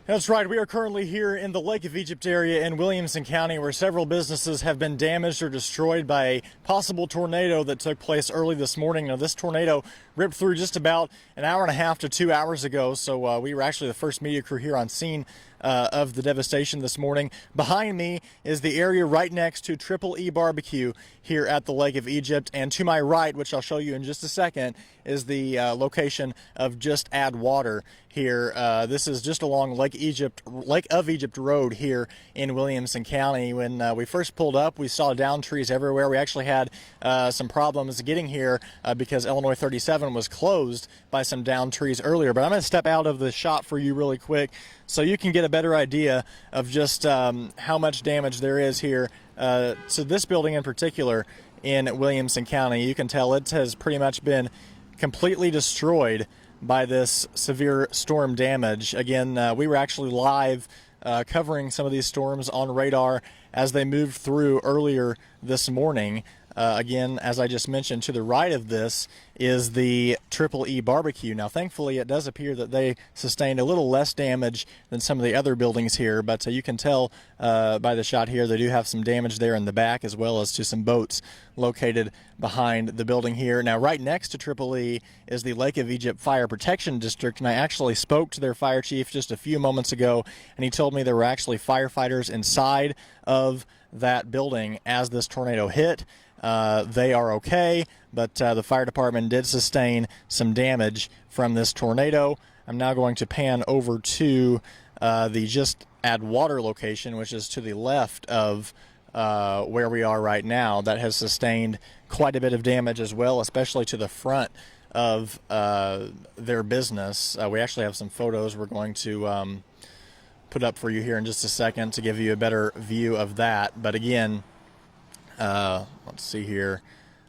That's right. We are currently here in the Lake of Egypt area in Williamson County, where several businesses have been damaged or destroyed by a possible tornado that took place early this morning. Now, this tornado ripped through just about an hour and a half to 2 hours ago, so we were actually the first media crew here on scene of the devastation this morning. Behind me is the area right next to Triple E Barbecue here at the Lake of Egypt, and to my right, which I'll show you in just a second, is the location of Just Add Water here. This is just along Lake of Egypt Road here in Williamson County. When we first pulled up, we saw down trees everywhere. We actually had some problems getting here because Illinois 37 was closed by some down trees earlier. But I'm going to step out of the shot for you really quick so you can get a better idea of just how much damage there is here to this building in particular in Williamson County. You can tell it has pretty much been completely destroyed by this severe storm damage. Again, we were actually live covering some of these storms on radar as they moved through earlier this morning. Again, as I just mentioned, to the right of this is the Triple E Barbecue. Now, thankfully, it does appear that they sustained a little less damage than some of the other buildings here, but you can tell by the shot here they do have some damage there in the back, as well as to some boats located behind the building here. Now, right next to Triple E is the Lake of Egypt Fire Protection District, and I actually spoke to their fire chief just a few moments ago, and he told me there were actually firefighters inside of that building as this tornado hit. They are okay, but the fire department did sustain some damage from this tornado. I'm now going to pan over to the Just Add Water location, which is to the left of where we are right now. That has sustained quite a bit of damage as well, especially to the front of their business. We actually have some photos we're going to put up for you here in just a second to give you a better view of that. But again, let's see here.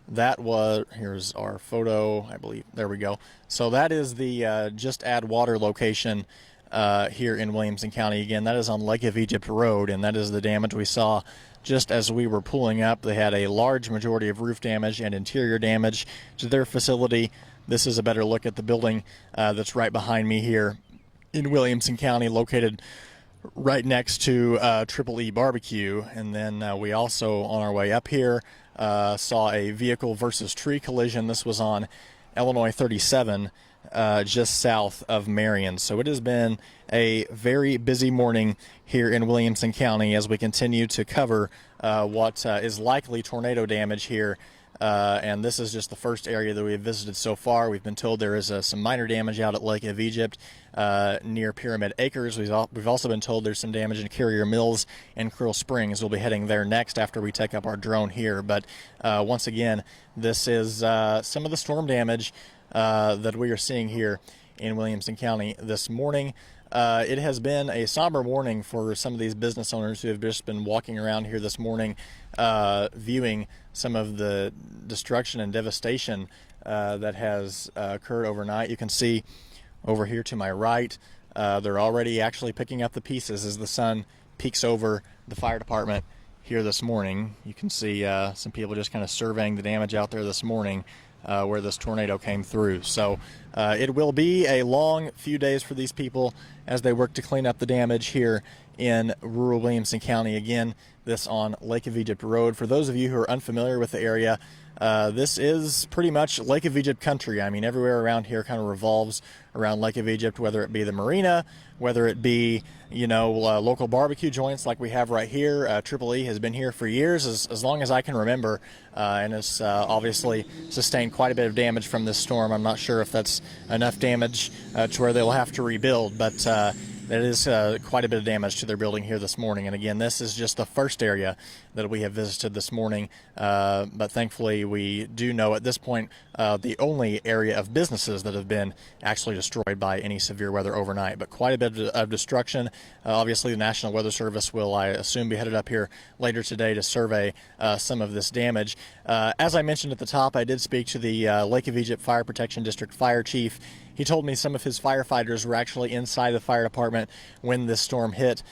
Here's our photo, I believe. There we go. So that is the Just Add Water location here in Williamson County. Again, that is on Lake of Egypt Road, and that is the damage we saw just as we were pulling up. They had a large majority of roof damage and interior damage to their facility. This is a better look at the building that's right behind me here in Williamson County, located right next to Triple E Barbecue. And then we also, on our way up here, saw a vehicle versus tree collision. This was on Illinois 37, just south of Marion. So it has been a very busy morning here in Williamson County as we continue to cover what is likely tornado damage here. And this is just the first area that we've visited so far. We've been told there is some minor damage out at Lake of Egypt near Pyramid Acres. We've also been told there's some damage in Carrier Mills and Curl Springs. We'll be heading there next after we take up our drone here. But once again, this is some of the storm damage that we are seeing here in Williamson County this morning. It has been a somber morning for some of these business owners who have just been walking around here this morning, viewing some of the destruction and devastation that has occurred overnight. You can see over here to my right, they're already actually picking up the pieces as the sun peeks over the fire department here this morning. You can see some people just kind of surveying the damage out there this morning where this tornado came through. So it will be a long few days for these people as they work to clean up the damage here in rural Williamson County. Again, this on Lake of Egypt Road. For those of you who are unfamiliar with the area, this is pretty much Lake of Egypt country. I mean, everywhere around here kind of revolves around Lake of Egypt, whether it be the marina, whether it be, local barbecue joints like we have right here. Triple E has been here for years, as long as I can remember, and has obviously sustained quite a bit of damage from this storm. I'm not sure if that's enough damage to where they'll have to rebuild, but that is quite a bit of damage to their building here this morning. And again, this is just the first area that we have visited this morning, but thankfully we do know at this point the only area of businesses that have been actually destroyed by any severe weather overnight. But quite a bit of destruction. Obviously, the National Weather Service will, I assume, be headed up here later today to survey some of this damage. As I mentioned at the top, I did speak to the Lake of Egypt Fire Protection District Fire Chief. He told me some of his firefighters were actually inside the fire department when this storm hit,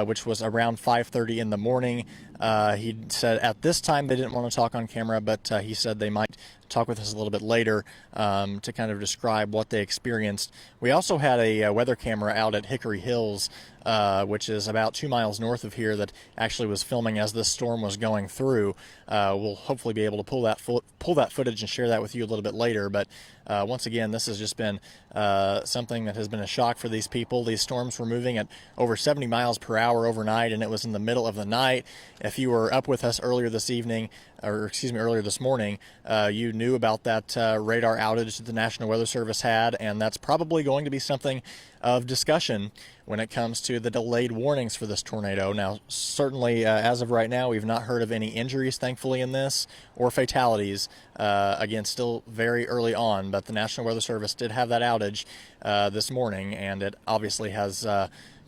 which was around 5:30 in the morning. He said at this time they didn't want to talk on camera, but he said they might talk with us a little bit later to kind of describe what they experienced. We also had a weather camera out at Hickory Hills, which is about 2 miles north of here, that actually was filming as this storm was going through. We'll hopefully be able to pull that footage and share that with you a little bit later. But once again, this has just been something that has been a shock for these people. These storms were moving at over 70 miles per hour overnight, and it was in the middle of the night. If you were up with us earlier this morning, you knew about that radar outage that the National Weather Service had, and that's probably going to be something of discussion when it comes to the delayed warnings for this tornado. Now, certainly, as of right now, we've not heard of any injuries, thankfully, in this, or fatalities. Again, still very early on, but the National Weather Service did have that outage this morning, and it obviously has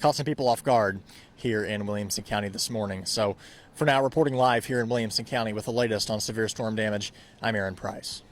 caught some people off guard here in Williamson County this morning. So, for now, reporting live here in Williamson County with the latest on severe storm damage, I'm Aaron Price.